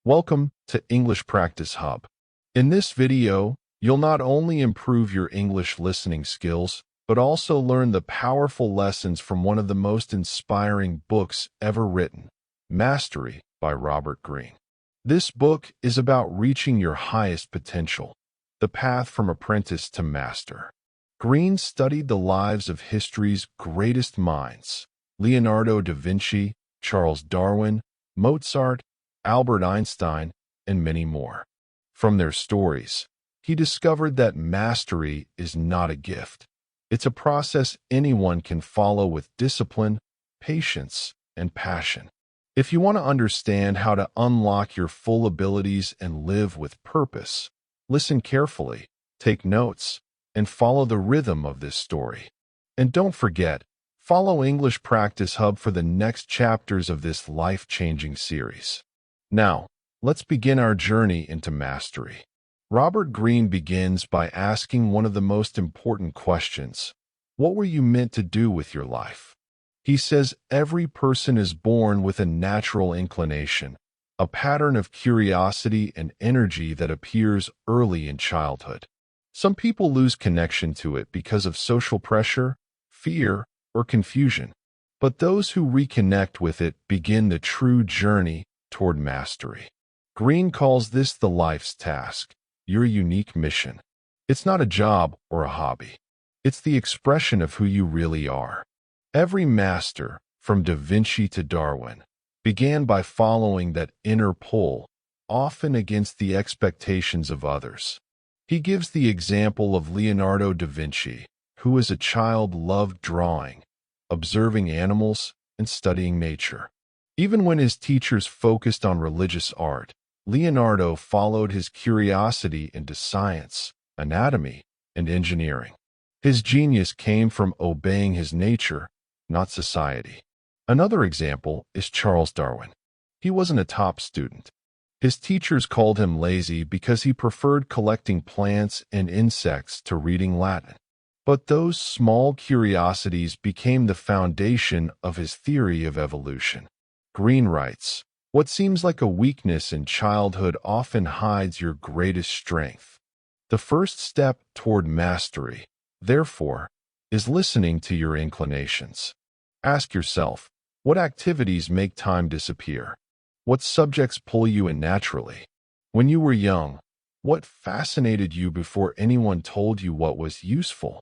Welcome to English Practice Hub. In this video, you'll not only improve your English listening skills, but also learn the powerful lessons from one of the most inspiring books ever written, Mastery by Robert Greene. This book is about reaching your highest potential, the path from apprentice to master. Greene studied the lives of history's greatest minds, Leonardo da Vinci, Charles Darwin, Mozart, Albert Einstein, and many more. From their stories, he discovered that mastery is not a gift. It's a process anyone can follow with discipline, patience, and passion. If you want to understand how to unlock your full abilities and live with purpose, listen carefully, take notes, and follow the rhythm of this story. And don't forget, follow English Practice Hub for the next chapters of this life-changing series. Now, let's begin our journey into mastery. Robert Greene begins by asking one of the most important questions. What were you meant to do with your life? He says every person is born with a natural inclination, a pattern of curiosity and energy that appears early in childhood. Some people lose connection to it because of social pressure, fear, or confusion. But those who reconnect with it begin the true journey toward mastery. Greene calls this the life's task, your unique mission. It's not a job or a hobby. It's the expression of who you really are. Every master, from Da Vinci to Darwin, began by following that inner pull, often against the expectations of others. He gives the example of Leonardo da Vinci, who as a child loved drawing, observing animals, and studying nature. Even when his teachers focused on religious art, Leonardo followed his curiosity into science, anatomy, and engineering. His genius came from obeying his nature, not society. Another example is Charles Darwin. He wasn't a top student. His teachers called him lazy because he preferred collecting plants and insects to reading Latin. But those small curiosities became the foundation of his theory of evolution. Greene writes, "What seems like a weakness in childhood often hides your greatest strength. The first step toward mastery, therefore, is listening to your inclinations. Ask yourself, what activities make time disappear? What subjects pull you in naturally? When you were young, what fascinated you before anyone told you what was useful?"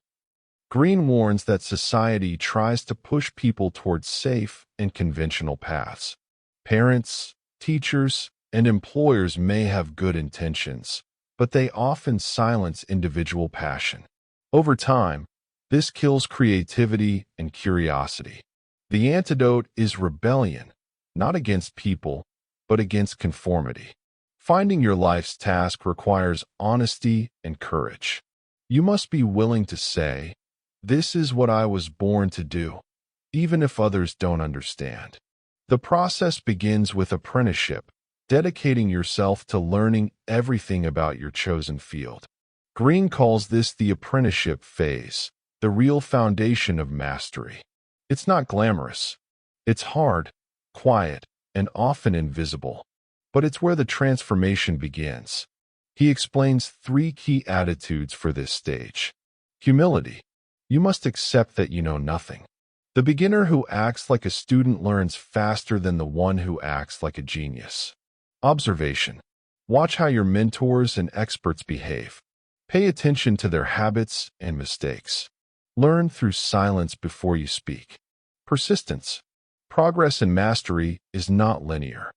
Greene warns that society tries to push people towards safe and conventional paths. Parents, teachers, and employers may have good intentions, but they often silence individual passion. Over time, this kills creativity and curiosity. The antidote is rebellion, not against people, but against conformity. Finding your life's task requires honesty and courage. You must be willing to say, "This is what I was born to do," even if others don't understand. The process begins with apprenticeship, dedicating yourself to learning everything about your chosen field. Greene calls this the apprenticeship phase, the real foundation of mastery. It's not glamorous. It's hard, quiet, and often invisible. But it's where the transformation begins. He explains 3 key attitudes for this stage. Humility. You must accept that you know nothing. The beginner who acts like a student learns faster than the one who acts like a genius. Observation. Watch how your mentors and experts behave. Pay attention to their habits and mistakes. Learn through silence before you speak. Persistence. Progress in mastery is not linear.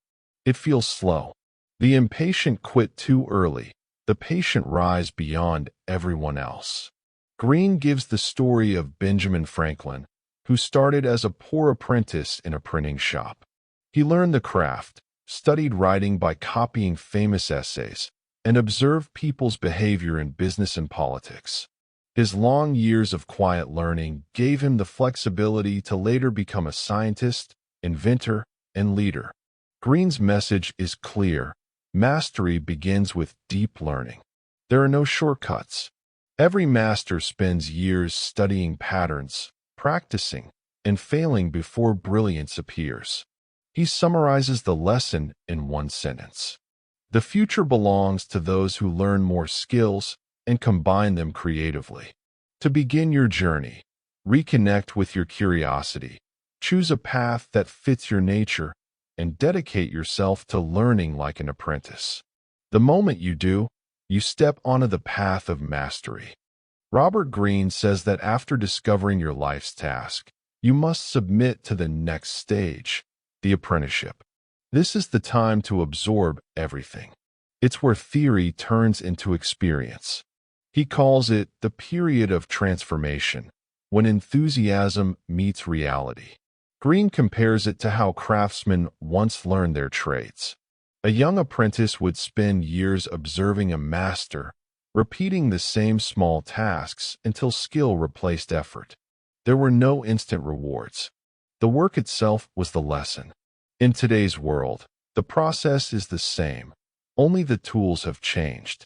It feels slow. The impatient quit too early. The patient rise beyond everyone else. Greene gives the story of Benjamin Franklin, who started as a poor apprentice in a printing shop. He learned the craft, studied writing by copying famous essays, and observed people's behavior in business and politics. His long years of quiet learning gave him the flexibility to later become a scientist, inventor, and leader. Greene's message is clear. Mastery begins with deep learning. There are no shortcuts. Every master spends years studying patterns, practicing, and failing before brilliance appears. He summarizes the lesson in one sentence. The future belongs to those who learn more skills and combine them creatively. To begin your journey, reconnect with your curiosity. Choose a path that fits your nature and dedicate yourself to learning like an apprentice. The moment you do, you step onto the path of mastery. Robert Greene says that after discovering your life's task, you must submit to the next stage, the apprenticeship. This is the time to absorb everything. It's where theory turns into experience. He calls it the period of transformation, when enthusiasm meets reality. Greene compares it to how craftsmen once learned their trades. A young apprentice would spend years observing a master, repeating the same small tasks until skill replaced effort. There were no instant rewards. The work itself was the lesson. In today's world, the process is the same, only the tools have changed.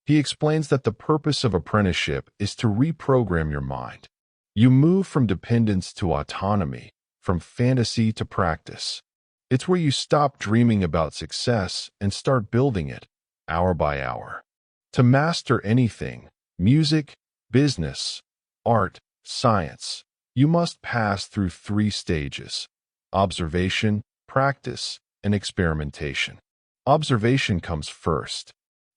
He explains that the purpose of apprenticeship is to reprogram your mind. You move from dependence to autonomy, from fantasy to practice. It's where you stop dreaming about success and start building it, hour by hour. To master anything, music, business, art, science, you must pass through 3 stages: observation, practice, and experimentation. Observation comes first.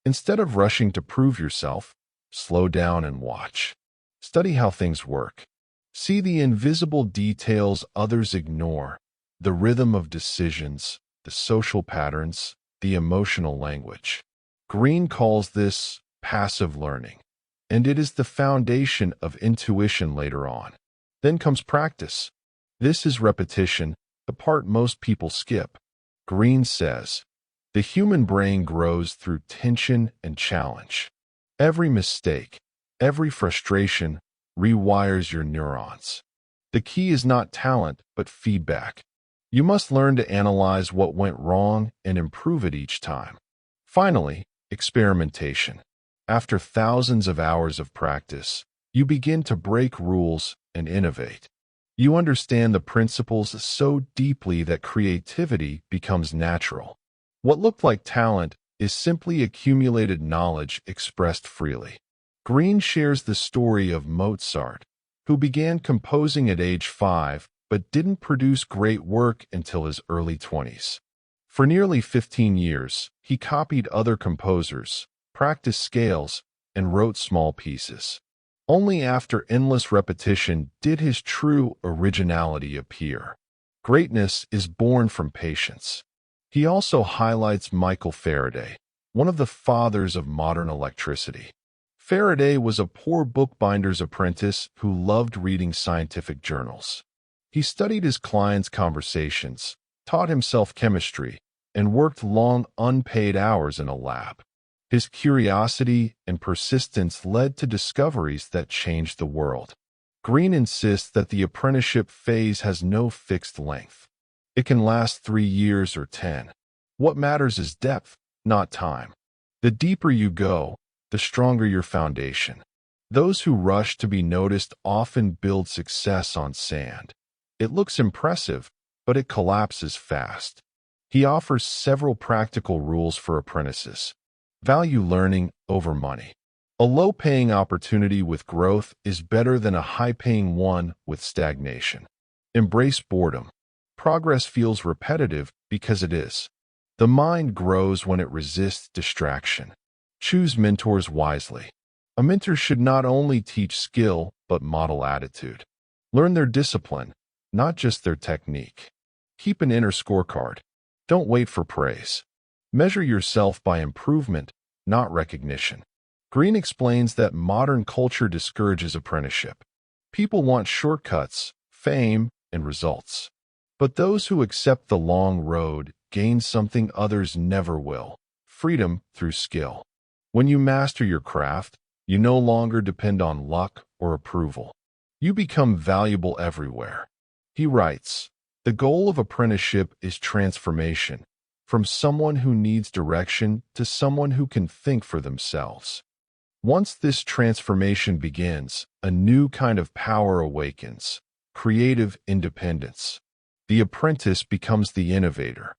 Instead of rushing to prove yourself, slow down and watch. Study how things work. See the invisible details others ignore, the rhythm of decisions, the social patterns, the emotional language. Greene calls this passive learning, and it is the foundation of intuition later on. Then comes practice. This is repetition, the part most people skip. Greene says, the human brain grows through tension and challenge. Every mistake, every frustration rewires your neurons. The key is not talent, but feedback. You must learn to analyze what went wrong and improve it each time. Finally, experimentation. After thousands of hours of practice, you begin to break rules and innovate. You understand the principles so deeply that creativity becomes natural. What looked like talent is simply accumulated knowledge expressed freely. Greene shares the story of Mozart, who began composing at age 5 but didn't produce great work until his early 20s. For nearly 15 years, he copied other composers, practiced scales, and wrote small pieces. Only after endless repetition did his true originality appear. Greatness is born from patience. He also highlights Michael Faraday, one of the fathers of modern electricity. Faraday was a poor bookbinder's apprentice who loved reading scientific journals. He studied his clients' conversations, taught himself chemistry, and worked long unpaid hours in a lab. His curiosity and persistence led to discoveries that changed the world. Greene insists that the apprenticeship phase has no fixed length. It can last 3 years or 10. What matters is depth, not time. The deeper you go, the stronger your foundation. Those who rush to be noticed often build success on sand. It looks impressive, but it collapses fast. He offers several practical rules for apprentices. Value learning over money. A low-paying opportunity with growth is better than a high-paying one with stagnation. Embrace boredom. Progress feels repetitive because it is. The mind grows when it resists distraction. Choose mentors wisely. A mentor should not only teach skill, but model attitude. Learn their discipline, not just their technique. Keep an inner scorecard. Don't wait for praise. Measure yourself by improvement, not recognition. Greene explains that modern culture discourages apprenticeship. People want shortcuts, fame, and results. But those who accept the long road gain something others never will: freedom through skill. When you master your craft, you no longer depend on luck or approval. You become valuable everywhere. He writes, the goal of apprenticeship is transformation, from someone who needs direction to someone who can think for themselves. Once this transformation begins, a new kind of power awakens: creative independence. The apprentice becomes the innovator.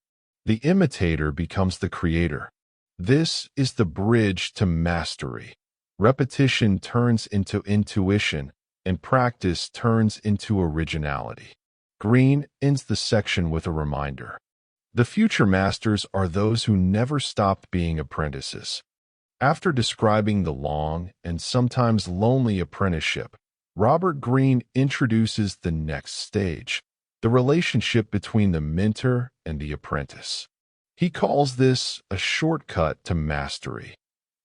The imitator becomes the creator. This is the bridge to mastery. Repetition turns into intuition, and practice turns into originality. Greene ends the section with a reminder. The future masters are those who never stopped being apprentices. After describing the long and sometimes lonely apprenticeship, Robert Greene introduces the next stage, the relationship between the mentor and the apprentice. He calls this a shortcut to mastery,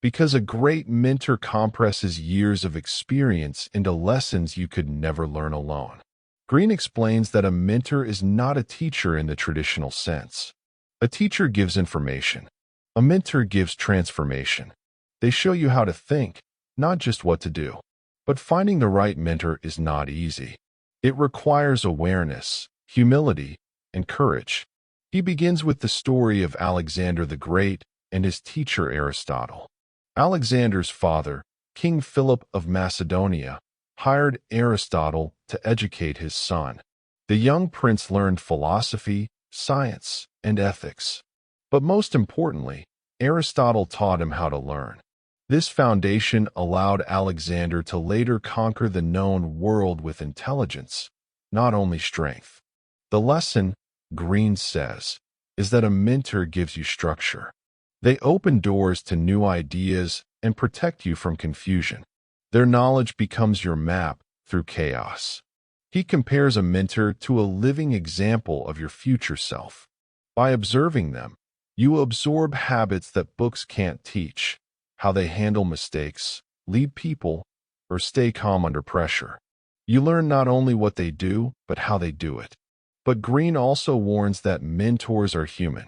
because a great mentor compresses years of experience into lessons you could never learn alone. Greene explains that a mentor is not a teacher in the traditional sense. A teacher gives information. A mentor gives transformation. They show you how to think, not just what to do. But finding the right mentor is not easy. It requires awareness, humility, and courage. He begins with the story of Alexander the Great and his teacher Aristotle. Alexander's father, King Philip of Macedonia, hired Aristotle to educate his son. The young prince learned philosophy, science, and ethics. But most importantly, Aristotle taught him how to learn. This foundation allowed Alexander to later conquer the known world with intelligence, not only strength. The lesson, Greene says, is that a mentor gives you structure. They open doors to new ideas and protect you from confusion. Their knowledge becomes your map through chaos. He compares a mentor to a living example of your future self. By observing them, you absorb habits that books can't teach. How they handle mistakes, lead people, or stay calm under pressure. You learn not only what they do, but how they do it. But Greene also warns that mentors are human.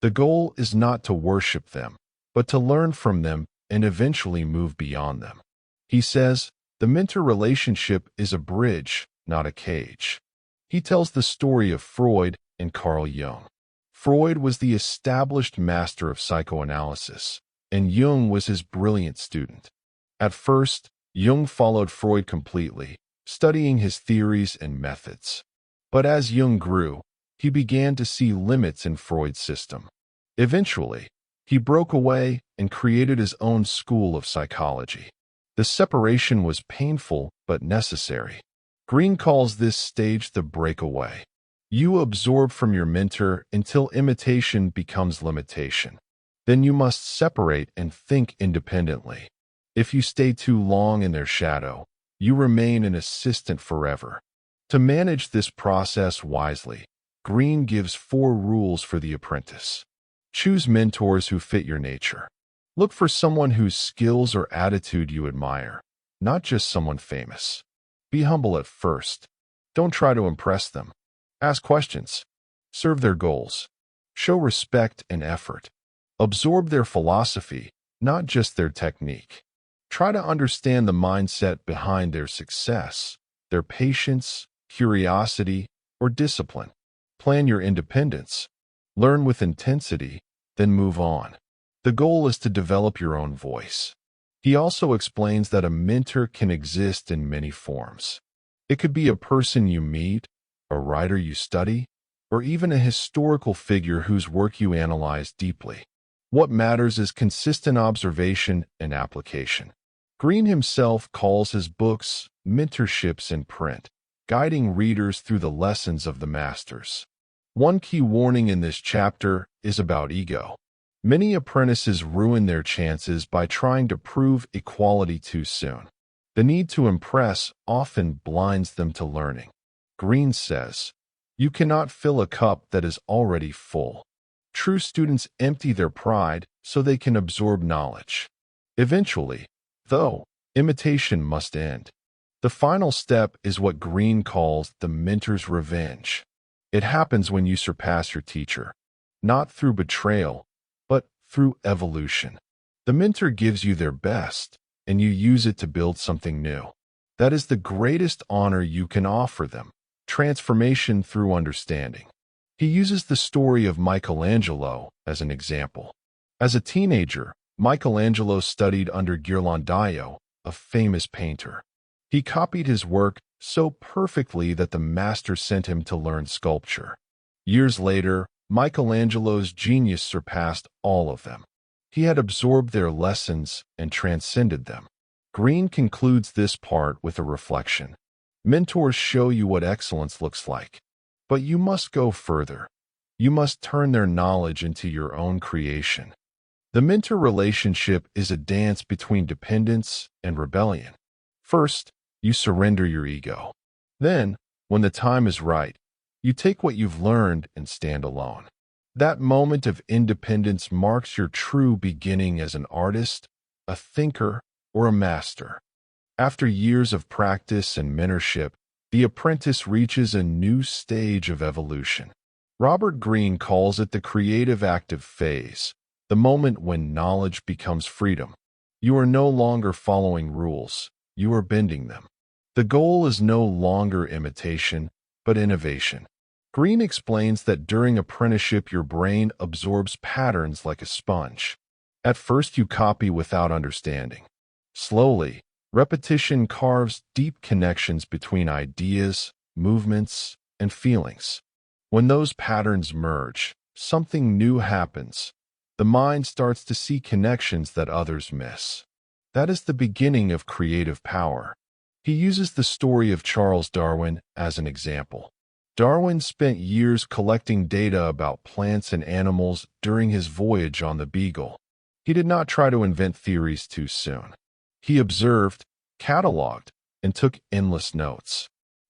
The goal is not to worship them, but to learn from them and eventually move beyond them. He says, the mentor relationship is a bridge, not a cage. He tells the story of Freud and Carl Jung. Freud was the established master of psychoanalysis, and Jung was his brilliant student. At first, Jung followed Freud completely, studying his theories and methods. But as Jung grew, he began to see limits in Freud's system. Eventually, he broke away and created his own school of psychology. The separation was painful but necessary. Greene calls this stage the breakaway. You absorb from your mentor until imitation becomes limitation. Then you must separate and think independently. If you stay too long in their shadow, you remain an assistant forever. To manage this process wisely, Greene gives 4 rules for the apprentice. Choose mentors who fit your nature. Look for someone whose skills or attitude you admire, not just someone famous. Be humble at first. Don't try to impress them. Ask questions. Serve their goals. Show respect and effort. Absorb their philosophy, not just their technique. Try to understand the mindset behind their success, their patience, curiosity, or discipline. Plan your independence. Learn with intensity, then move on. The goal is to develop your own voice. He also explains that a mentor can exist in many forms. It could be a person you meet, a writer you study, or even a historical figure whose work you analyze deeply. What matters is consistent observation and application. Greene himself calls his books mentorships in print, guiding readers through the lessons of the masters. One key warning in this chapter is about ego. Many apprentices ruin their chances by trying to prove equality too soon. The need to impress often blinds them to learning. Greene says, "You cannot fill a cup that is already full." True students empty their pride so they can absorb knowledge. Eventually, though, imitation must end. The final step is what Greene calls the mentor's revenge. It happens when you surpass your teacher, not through betrayal, but through evolution. The mentor gives you their best, and you use it to build something new. That is the greatest honor you can offer them, transformation through understanding. He uses the story of Michelangelo as an example. As a teenager, Michelangelo studied under Ghirlandaio, a famous painter. He copied his work so perfectly that the master sent him to learn sculpture. Years later, Michelangelo's genius surpassed all of them. He had absorbed their lessons and transcended them. Greene concludes this part with a reflection. Mentors show you what excellence looks like, but you must go further. You must turn their knowledge into your own creation. The mentor relationship is a dance between dependence and rebellion. First, you surrender your ego. Then, when the time is right, you take what you've learned and stand alone. That moment of independence marks your true beginning as an artist, a thinker, or a master. After years of practice and mentorship, the apprentice reaches a new stage of evolution. Robert Greene calls it the creative active phase, the moment when knowledge becomes freedom. You are no longer following rules, you are bending them. The goal is no longer imitation, but innovation. Greene explains that during apprenticeship your brain absorbs patterns like a sponge. At first you copy without understanding. Slowly, repetition carves deep connections between ideas, movements, and feelings. When those patterns merge, something new happens. The mind starts to see connections that others miss. That is the beginning of creative power. He uses the story of Charles Darwin as an example. Darwin spent years collecting data about plants and animals during his voyage on the Beagle. He did not try to invent theories too soon. He observed, cataloged, and took endless notes.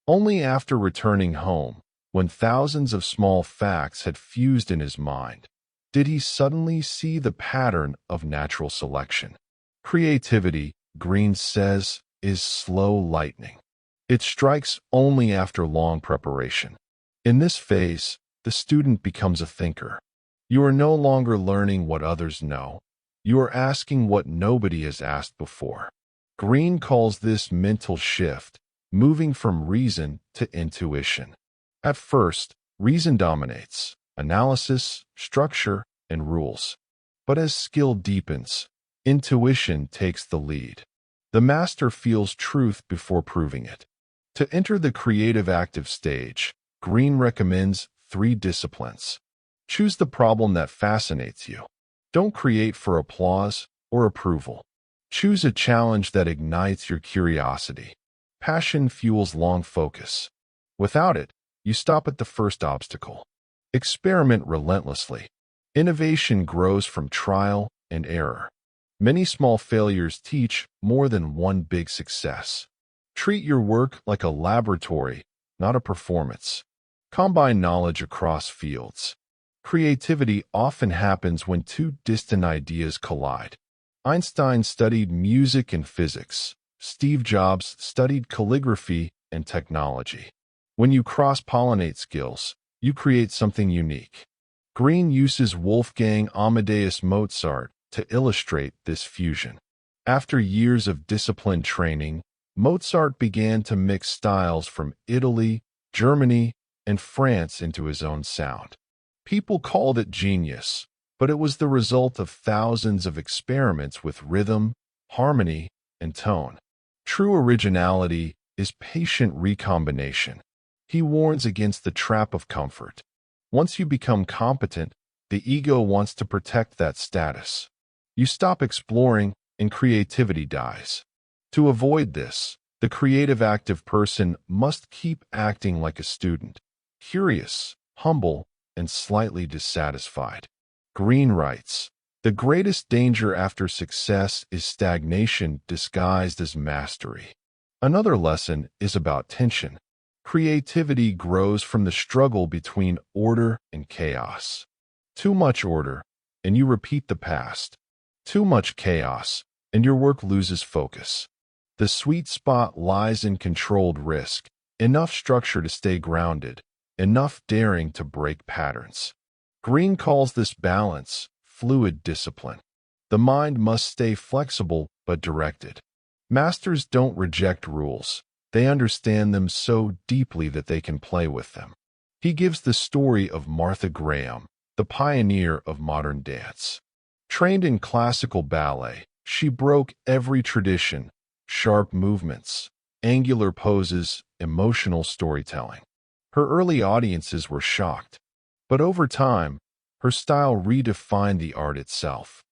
Only after returning home, when thousands of small facts had fused in his mind, did he suddenly see the pattern of natural selection. Creativity, Greene says, is slow lightning. It strikes only after long preparation. In this phase, the student becomes a thinker. You are no longer learning what others know. You are asking what nobody has asked before. Greene calls this mental shift, moving from reason to intuition. At first, reason dominates, analysis, structure, and rules. But as skill deepens, intuition takes the lead. The master feels truth before proving it. To enter the creative active stage, Greene recommends 3 disciplines. Choose the problem that fascinates you. Don't create for applause or approval. Choose a challenge that ignites your curiosity. Passion fuels long focus. Without it, you stop at the first obstacle. Experiment relentlessly. Innovation grows from trial and error. Many small failures teach more than one big success. Treat your work like a laboratory, not a performance. Combine knowledge across fields. Creativity often happens when 2 distant ideas collide. Einstein studied music and physics. Steve Jobs studied calligraphy and technology. When you cross-pollinate skills, you create something unique. Greene uses Wolfgang Amadeus Mozart to illustrate this fusion. After years of disciplined training, Mozart began to mix styles from Italy, Germany, and France into his own sound. People called it genius, but it was the result of thousands of experiments with rhythm, harmony, and tone. True originality is patient recombination. He warns against the trap of comfort. Once you become competent, the ego wants to protect that status. You stop exploring, and creativity dies. To avoid this, the creative active person must keep acting like a student, curious, humble, and slightly dissatisfied. Greene writes, "The greatest danger after success is stagnation disguised as mastery." Another lesson is about tension. Creativity grows from the struggle between order and chaos. Too much order, and you repeat the past. Too much chaos, and your work loses focus. The sweet spot lies in controlled risk, enough structure to stay grounded, enough daring to break patterns. Greene calls this balance fluid discipline. The mind must stay flexible but directed. Masters don't reject rules. They understand them so deeply that they can play with them. He gives the story of Martha Graham, the pioneer of modern dance. Trained in classical ballet, she broke every tradition: sharp movements, angular poses, emotional storytelling. Her early audiences were shocked, but over time, her style redefined the art itself.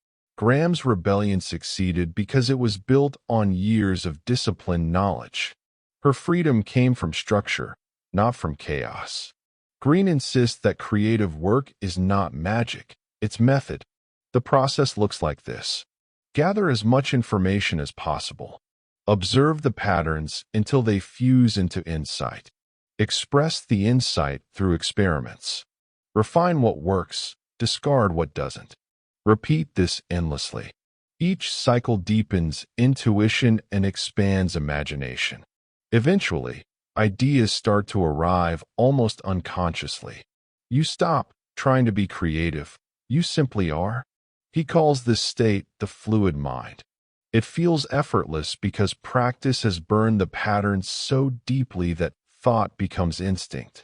Graham's rebellion succeeded because it was built on years of disciplined knowledge. Her freedom came from structure, not from chaos. Greene insists that creative work is not magic, it's method. The process looks like this. Gather as much information as possible. Observe the patterns until they fuse into insight. Express the insight through experiments. Refine what works, discard what doesn't. Repeat this endlessly. Each cycle deepens intuition and expands imagination. Eventually, ideas start to arrive almost unconsciously. You stop trying to be creative. You simply are. He calls this state the fluid mind. It feels effortless because practice has burned the patterns so deeply that thought becomes instinct.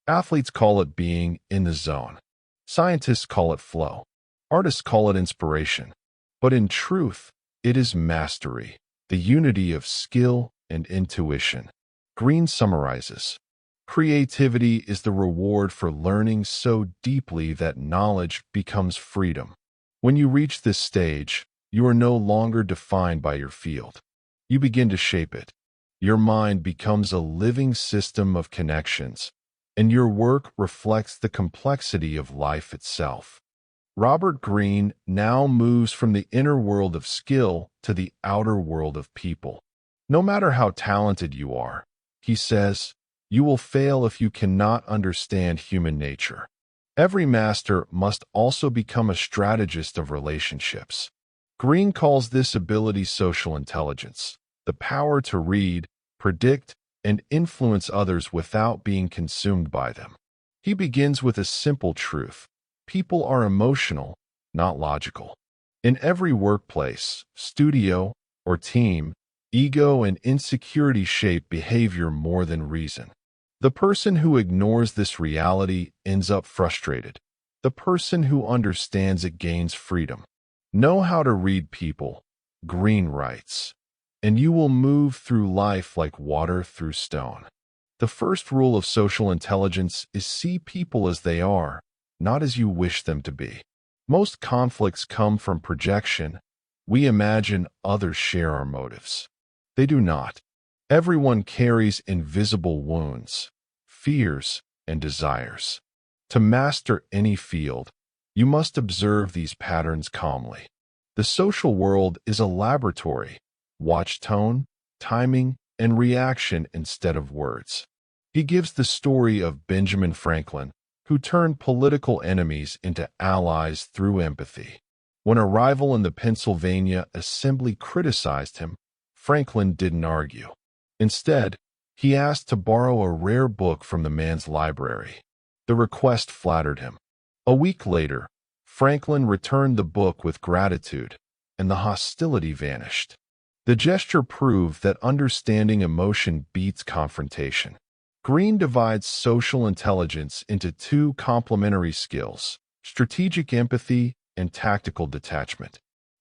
Athletes call it being in the zone. Scientists call it flow. Artists call it inspiration. But in truth, it is mastery, the unity of skill and intuition. Greene summarizes, creativity is the reward for learning so deeply that knowledge becomes freedom. When you reach this stage, you are no longer defined by your field. You begin to shape it. Your mind becomes a living system of connections, and your work reflects the complexity of life itself. Robert Greene now moves from the inner world of skill to the outer world of people. No matter how talented you are, he says, you will fail if you cannot understand human nature. Every master must also become a strategist of relationships. Greene calls this ability social intelligence, the power to read, predict, and influence others without being consumed by them. He begins with a simple truth. People are emotional, not logical. In every workplace, studio, or team, ego and insecurity shape behavior more than reason. The person who ignores this reality ends up frustrated. The person who understands it gains freedom. Know how to read people, Greene writes, and you will move through life like water through stone. The first rule of social intelligence is see people as they are, not as you wish them to be. Most conflicts come from projection. We imagine others share our motives. They do not. Everyone carries invisible wounds, fears, and desires. To master any field, you must observe these patterns calmly. The social world is a laboratory. Watch tone, timing, and reaction instead of words. He gives the story of Benjamin Franklin, who turned political enemies into allies through empathy. When a rival in the Pennsylvania Assembly criticized him, Franklin didn't argue. Instead, he asked to borrow a rare book from the man's library. The request flattered him. A week later, Franklin returned the book with gratitude, and the hostility vanished. The gesture proved that understanding emotion beats confrontation. Greene divides social intelligence into two complementary skills, strategic empathy and tactical detachment.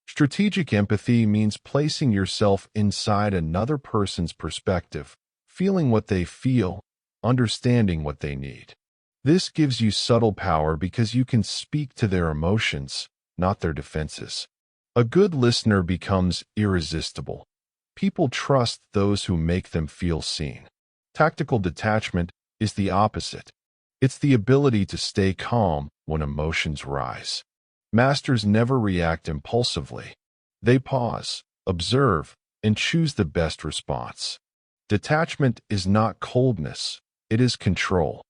Strategic empathy means placing yourself inside another person's perspective, feeling what they feel, understanding what they need. This gives you subtle power because you can speak to their emotions, not their defenses. A good listener becomes irresistible. People trust those who make them feel seen. Tactical detachment is the opposite. It's the ability to stay calm when emotions rise. Masters never react impulsively. They pause, observe, and choose the best response. Detachment is not coldness, it is control.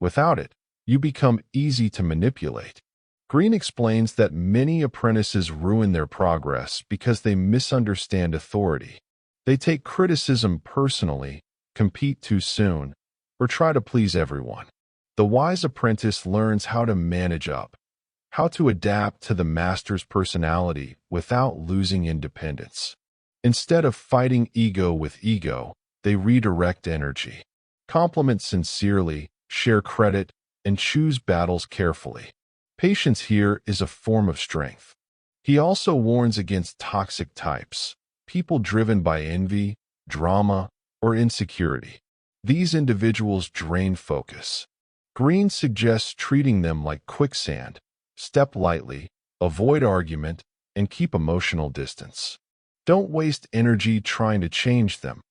Without it, you become easy to manipulate. Greene explains that many apprentices ruin their progress because they misunderstand authority. They take criticism personally, compete too soon, or try to please everyone. The wise apprentice learns how to manage up, how to adapt to the master's personality without losing independence. Instead of fighting ego with ego, they redirect energy. Compliment sincerely, share credit, and choose battles carefully. Patience here is a form of strength. He also warns against toxic types, people driven by envy, drama, or insecurity. These individuals drain focus. Greene suggests treating them like quicksand. Step lightly, avoid argument, and keep emotional distance. Don't waste energy trying to change them.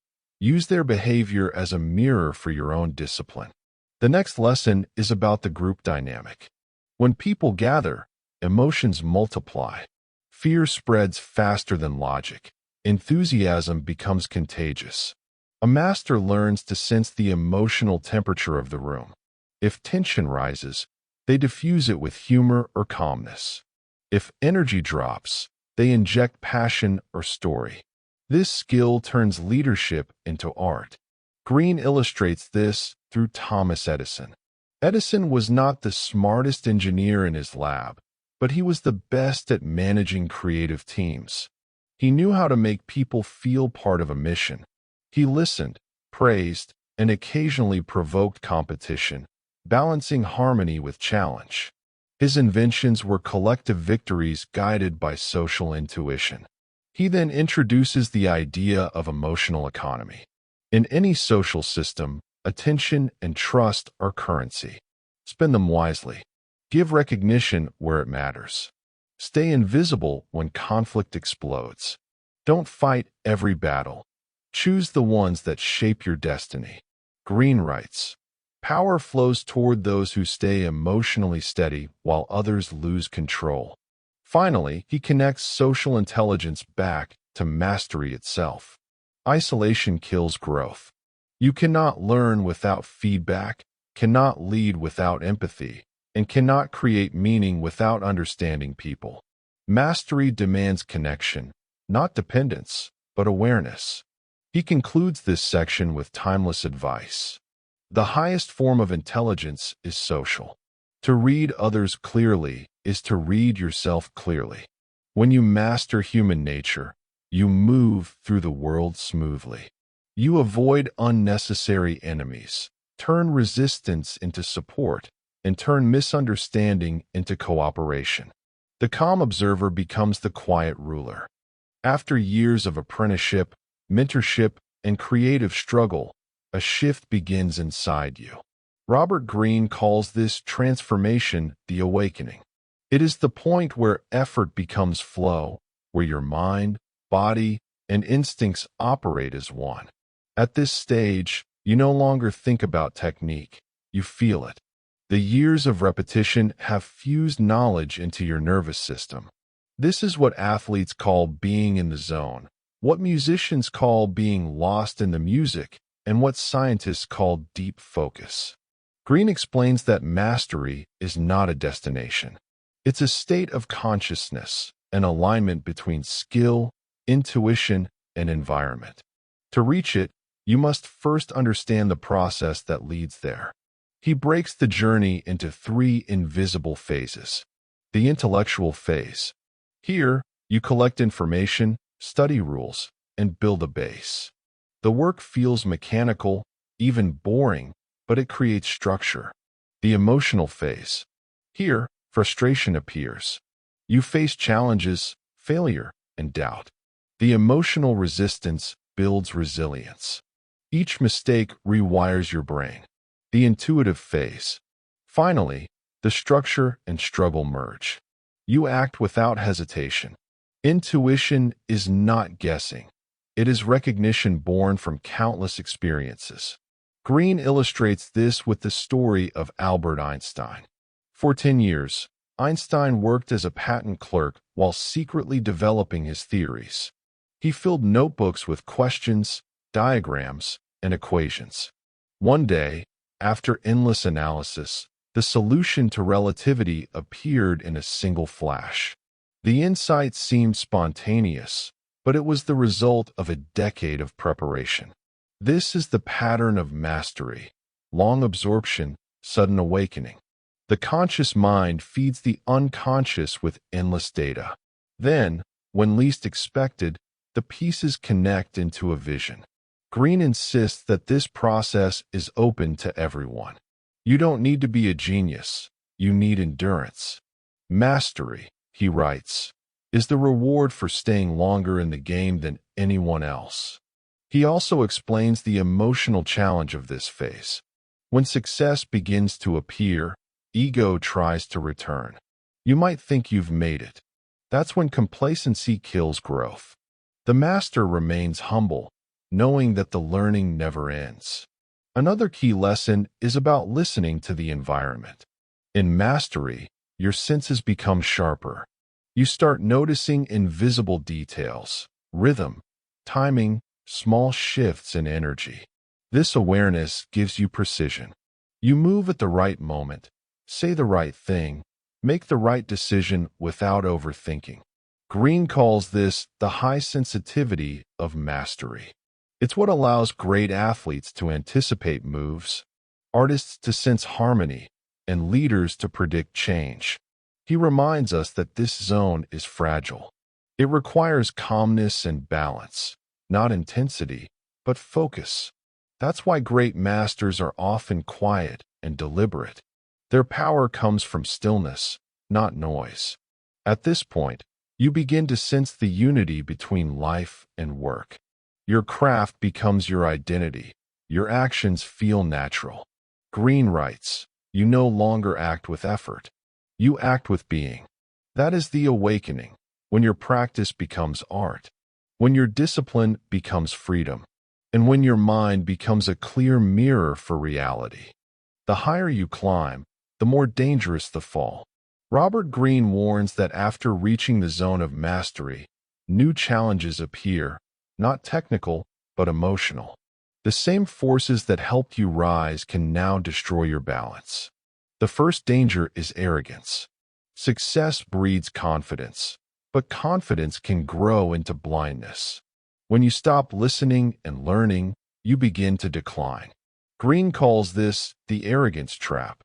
Use their behavior as a mirror for your own discipline. The next lesson is about the group dynamic. When people gather, emotions multiply. Fear spreads faster than logic. Enthusiasm becomes contagious. A master learns to sense the emotional temperature of the room. If tension rises, they diffuse it with humor or calmness. If energy drops, they inject passion or story. This skill turns leadership into art. Greene illustrates this through Thomas Edison. Edison was not the smartest engineer in his lab, but he was the best at managing creative teams. He knew how to make people feel part of a mission. He listened, praised, and occasionally provoked competition, balancing harmony with challenge. His inventions were collective victories guided by social intuition. He then introduces the idea of emotional economy. In any social system, attention and trust are currency. Spend them wisely. Give recognition where it matters. Stay invisible when conflict explodes. Don't fight every battle. Choose the ones that shape your destiny. Greene writes, "Power flows toward those who stay emotionally steady while others lose control." Finally, he connects social intelligence back to mastery itself. Isolation kills growth. You cannot learn without feedback, cannot lead without empathy, and cannot create meaning without understanding people. Mastery demands connection, not dependence, but awareness. He concludes this section with timeless advice. The highest form of intelligence is social. To read others clearly is to read yourself clearly. When you master human nature, you move through the world smoothly. You avoid unnecessary enemies, turn resistance into support, and turn misunderstanding into cooperation. The calm observer becomes the quiet ruler. After years of apprenticeship, mentorship, and creative struggle, a shift begins inside you. Robert Greene calls this transformation the awakening. It is the point where effort becomes flow, where your mind, body, and instincts operate as one. At this stage, you no longer think about technique, you feel it. The years of repetition have fused knowledge into your nervous system. This is what athletes call being in the zone, what musicians call being lost in the music, and what scientists call deep focus. Greene explains that mastery is not a destination. It's a state of consciousness, an alignment between skill, intuition, and environment. To reach it, you must first understand the process that leads there. He breaks the journey into 3 invisible phases. The intellectual phase. Here, you collect information, study rules, and build a base. The work feels mechanical, even boring, but it creates structure. The emotional phase. Here, frustration appears. You face challenges, failure, and doubt. The emotional resistance builds resilience. Each mistake rewires your brain. The intuitive phase. Finally, the structure and struggle merge. You act without hesitation. Intuition is not guessing. It is recognition born from countless experiences. Greene illustrates this with the story of Albert Einstein. For 10 years, Einstein worked as a patent clerk while secretly developing his theories. He filled notebooks with questions, diagrams, and equations. One day, after endless analysis, the solution to relativity appeared in a single flash. The insight seemed spontaneous, but it was the result of a decade of preparation. This is the pattern of mastery: long absorption, sudden awakening. The conscious mind feeds the unconscious with endless data. Then, when least expected, the pieces connect into a vision. Greene insists that this process is open to everyone. You don't need to be a genius. You need endurance. Mastery, he writes, is the reward for staying longer in the game than anyone else. He also explains the emotional challenge of this phase. When success begins to appear, ego tries to return. You might think you've made it. That's when complacency kills growth. The master remains humble, knowing that the learning never ends. Another key lesson is about listening to the environment. In mastery, your senses become sharper. You start noticing invisible details, rhythm, timing, small shifts in energy. This awareness gives you precision. You move at the right moment, say the right thing, make the right decision without overthinking. Greene calls this the high sensitivity of mastery. It's what allows great athletes to anticipate moves, artists to sense harmony, and leaders to predict change. He reminds us that this zone is fragile. It requires calmness and balance, not intensity, but focus. That's why great masters are often quiet and deliberate. Their power comes from stillness, not noise. At this point, you begin to sense the unity between life and work. Your craft becomes your identity. Your actions feel natural. Greene writes, "You no longer act with effort. You act with being." That is the awakening, when your practice becomes art, when your discipline becomes freedom, and when your mind becomes a clear mirror for reality. The higher you climb, the more dangerous the fall. Robert Greene warns that after reaching the zone of mastery, new challenges appear, not technical, but emotional. The same forces that helped you rise can now destroy your balance. The first danger is arrogance. Success breeds confidence, but confidence can grow into blindness. When you stop listening and learning, you begin to decline. Greene calls this the arrogance trap.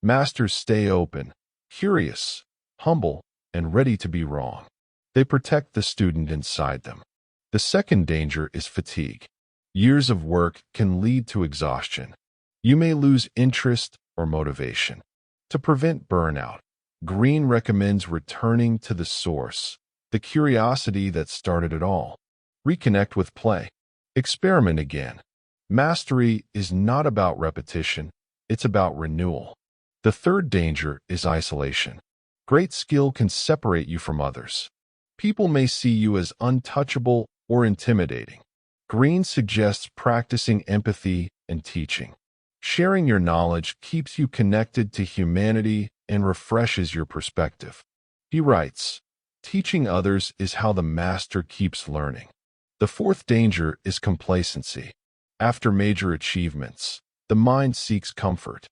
Masters stay open, curious, humble, and ready to be wrong. They protect the student inside them. The second danger is fatigue. Years of work can lead to exhaustion. You may lose interest or motivation. To prevent burnout, Greene recommends returning to the source, the curiosity that started it all. Reconnect with play. Experiment again. Mastery is not about repetition, it's about renewal. The third danger is isolation. Great skill can separate you from others. People may see you as untouchable or intimidating. Greene suggests practicing empathy and teaching. Sharing your knowledge keeps you connected to humanity and refreshes your perspective. He writes, "Teaching others is how the master keeps learning." The fourth danger is complacency. After major achievements, the mind seeks comfort.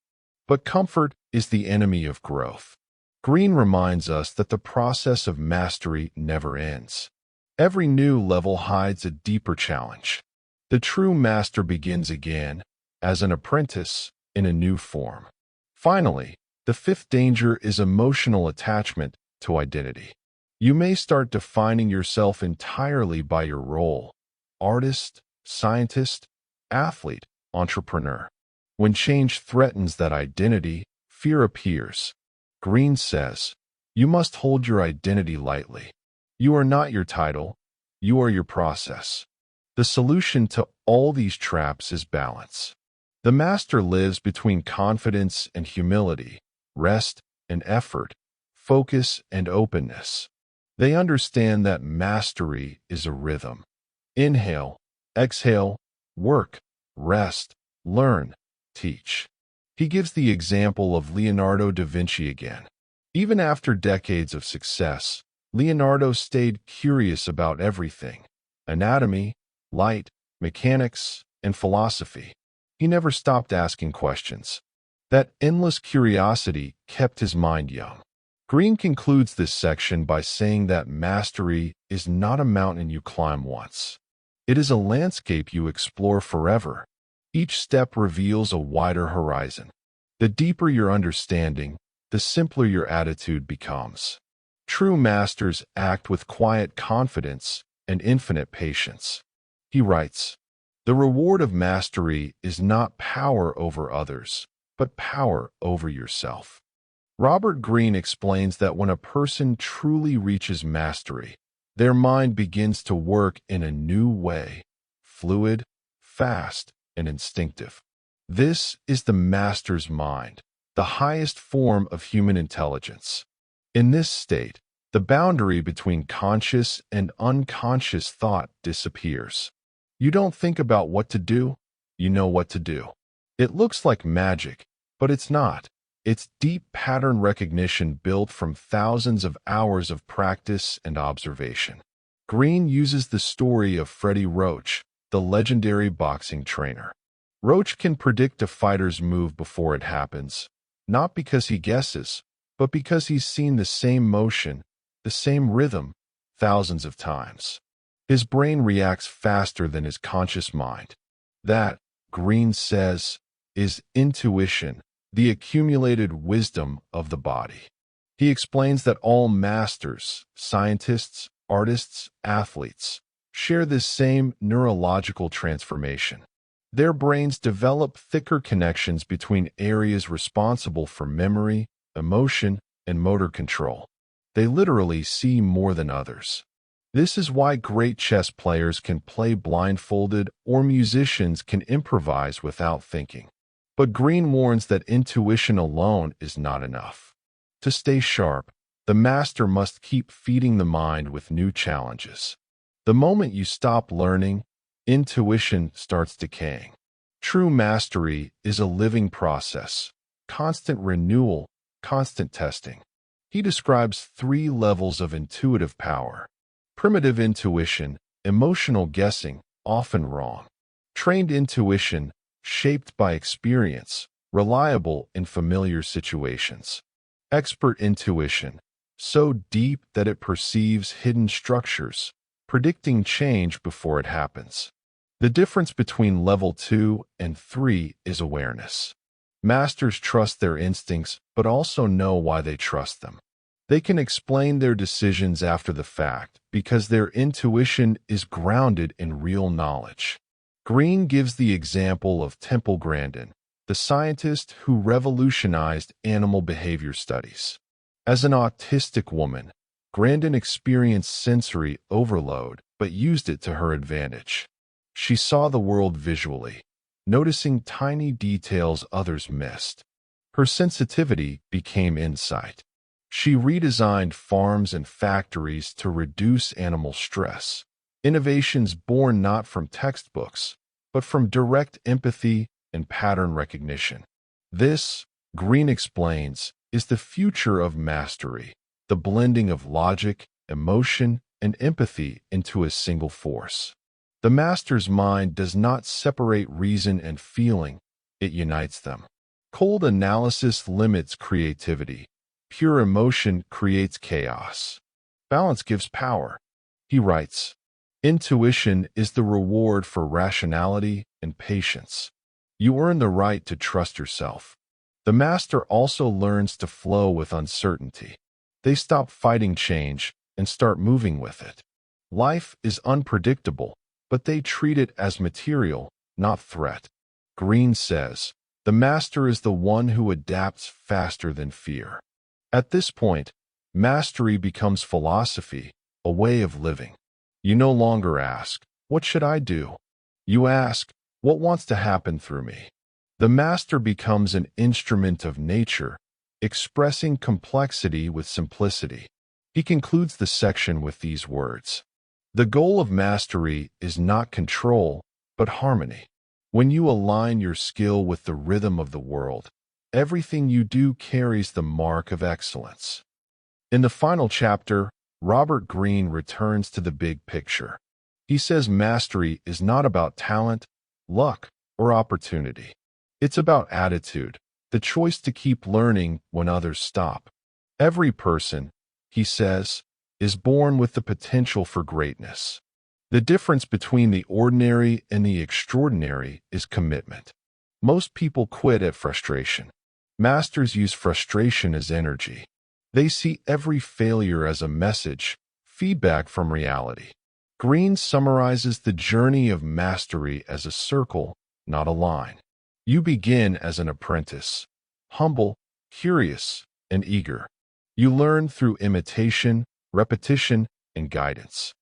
But comfort is the enemy of growth. Greene reminds us that the process of mastery never ends. Every new level hides a deeper challenge. The true master begins again, as an apprentice, in a new form. Finally, the fifth danger is emotional attachment to identity. You may start defining yourself entirely by your role: artist, scientist, athlete, entrepreneur. When change threatens that identity, fear appears. Greene says, "You must hold your identity lightly. You are not your title, you are your process." The solution to all these traps is balance. The master lives between confidence and humility, rest and effort, focus and openness. They understand that mastery is a rhythm. Inhale, exhale, work, rest, learn, teach. He gives the example of Leonardo da Vinci again. Even after decades of success, Leonardo stayed curious about everything: anatomy, light, mechanics, and philosophy. He never stopped asking questions. That endless curiosity kept his mind young. Greene concludes this section by saying that mastery is not a mountain you climb once. It is a landscape you explore forever. Each step reveals a wider horizon. The deeper your understanding, the simpler your attitude becomes. True masters act with quiet confidence and infinite patience. He writes, "The reward of mastery is not power over others, but power over yourself." Robert Greene explains that when a person truly reaches mastery, their mind begins to work in a new way, fluid, fast, and instinctive. This is the master's mind, the highest form of human intelligence. In this state, The boundary between conscious and unconscious thought disappears. You don't think about what to do, you know what to do. It looks like magic, but it's not. It's deep pattern recognition built from thousands of hours of practice and observation. Greene uses the story of Freddie Roach, the legendary boxing trainer. Roach can predict a fighter's move before it happens, not because he guesses, but because he's seen the same motion, the same rhythm, thousands of times. His brain reacts faster than his conscious mind. That, Greene says, is intuition, the accumulated wisdom of the body. He explains that all masters, scientists, artists, athletes, share this same neurological transformation. Their brains develop thicker connections between areas responsible for memory, emotion, and motor control. They literally see more than others. This is why great chess players can play blindfolded or musicians can improvise without thinking. But Greene warns that intuition alone is not enough. To stay sharp, the master must keep feeding the mind with new challenges. The moment you stop learning, intuition starts decaying. True mastery is a living process, constant renewal, constant testing. He describes 3 levels of intuitive power. Primitive intuition, emotional guessing, often wrong. Trained intuition, shaped by experience, reliable in familiar situations. Expert intuition, so deep that it perceives hidden structures, predicting change before it happens. The difference between level 2 and 3 is awareness. Masters trust their instincts, but also know why they trust them. They can explain their decisions after the fact because their intuition is grounded in real knowledge. Greene gives the example of Temple Grandin, the scientist who revolutionized animal behavior studies. As an autistic woman, Grandin experienced sensory overload but used it to her advantage. She saw the world visually, noticing tiny details others missed. Her sensitivity became insight. She redesigned farms and factories to reduce animal stress. Innovations born not from textbooks, but from direct empathy and pattern recognition. This, Greene explains, is the future of mastery, the blending of logic, emotion, and empathy into a single force. The master's mind does not separate reason and feeling, it unites them. Cold analysis limits creativity. Pure emotion creates chaos. Balance gives power. He writes, "Intuition is the reward for rationality and patience. You earn the right to trust yourself." The master also learns to flow with uncertainty. They stop fighting change and start moving with it. Life is unpredictable, but they treat it as material, not threat. Greene says, "The master is the one who adapts faster than fear." At this point, mastery becomes philosophy, a way of living. You no longer ask, "What should I do?" You ask, "What wants to happen through me?" The master becomes an instrument of nature, expressing complexity with simplicity. He concludes the section with these words: "The goal of mastery is not control, but harmony. When you align your skill with the rhythm of the world, everything you do carries the mark of excellence." In the final chapter, Robert Greene returns to the big picture. He says mastery is not about talent, luck, or opportunity. It's about attitude, the choice to keep learning when others stop. Every person, he says, is born with the potential for greatness. The difference between the ordinary and the extraordinary is commitment. Most people quit at frustration. Masters use frustration as energy. They see every failure as a message, feedback from reality. Greene summarizes the journey of mastery as a circle, not a line. You begin as an apprentice, humble, curious, and eager. You learn through imitation, repetition, and guidance.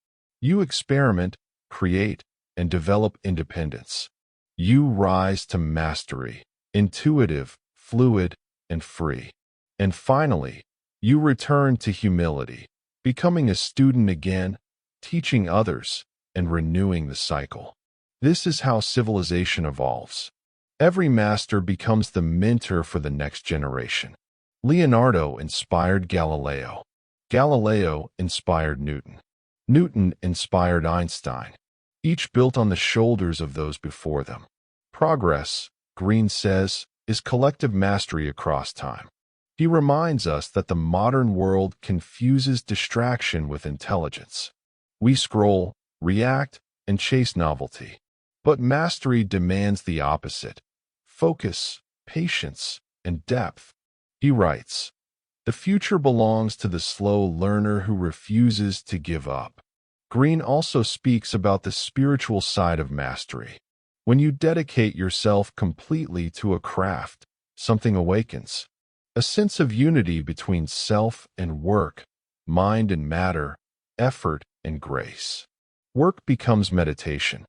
You experiment, create, and develop independence. You rise to mastery, intuitive, fluid, and free. And finally, you return to humility, becoming a student again, teaching others, and renewing the cycle. This is how civilization evolves. Every master becomes the mentor for the next generation. Leonardo inspired Galileo. Galileo inspired Newton. Newton inspired Einstein, each built on the shoulders of those before them. Progress, Greene says, is collective mastery across time. He reminds us that the modern world confuses distraction with intelligence. We scroll, react, and chase novelty. But mastery demands the opposite: focus, patience, and depth. He writes, "The future belongs to the slow learner who refuses to give up." Greene also speaks about the spiritual side of mastery. When you dedicate yourself completely to a craft, something awakens. A sense of unity between self and work, mind and matter, effort and grace. Work becomes meditation.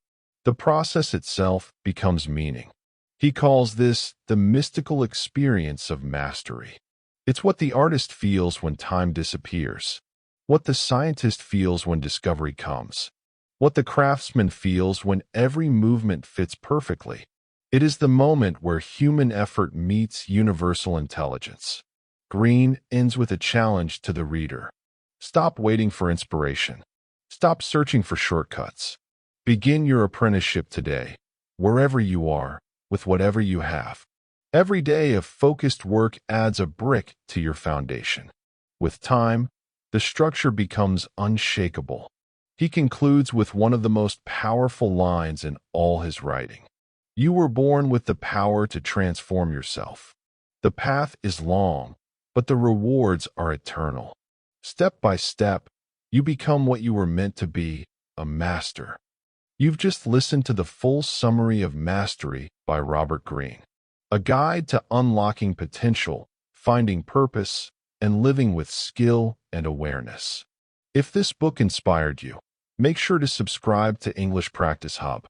The process itself becomes meaning. He calls this the mystical experience of mastery. It's what the artist feels when time disappears, what the scientist feels when discovery comes, what the craftsman feels when every movement fits perfectly. It is the moment where human effort meets universal intelligence. Greene ends with a challenge to the reader. Stop waiting for inspiration. Stop searching for shortcuts. Begin your apprenticeship today, wherever you are, with whatever you have. Every day of focused work adds a brick to your foundation. With time, the structure becomes unshakable. He concludes with one of the most powerful lines in all his writing. You were born with the power to transform yourself. The path is long, but the rewards are eternal. Step by step, you become what you were meant to be, a master. You've just listened to the full summary of Mastery by Robert Greene, a guide to unlocking potential, finding purpose, and living with skill and awareness. If this book inspired you, make sure to subscribe to English Practice Hub.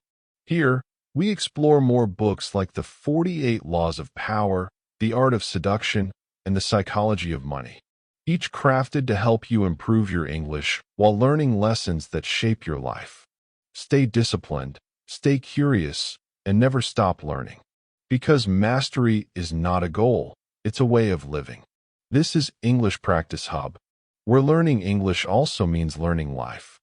Here, we explore more books like The 48 Laws of Power, The Art of Seduction, and The Psychology of Money, each crafted to help you improve your English while learning lessons that shape your life. Stay disciplined, stay curious, and never stop learning. Because mastery is not a goal, it's a way of living. This is English Practice Hub, where learning English also means learning life.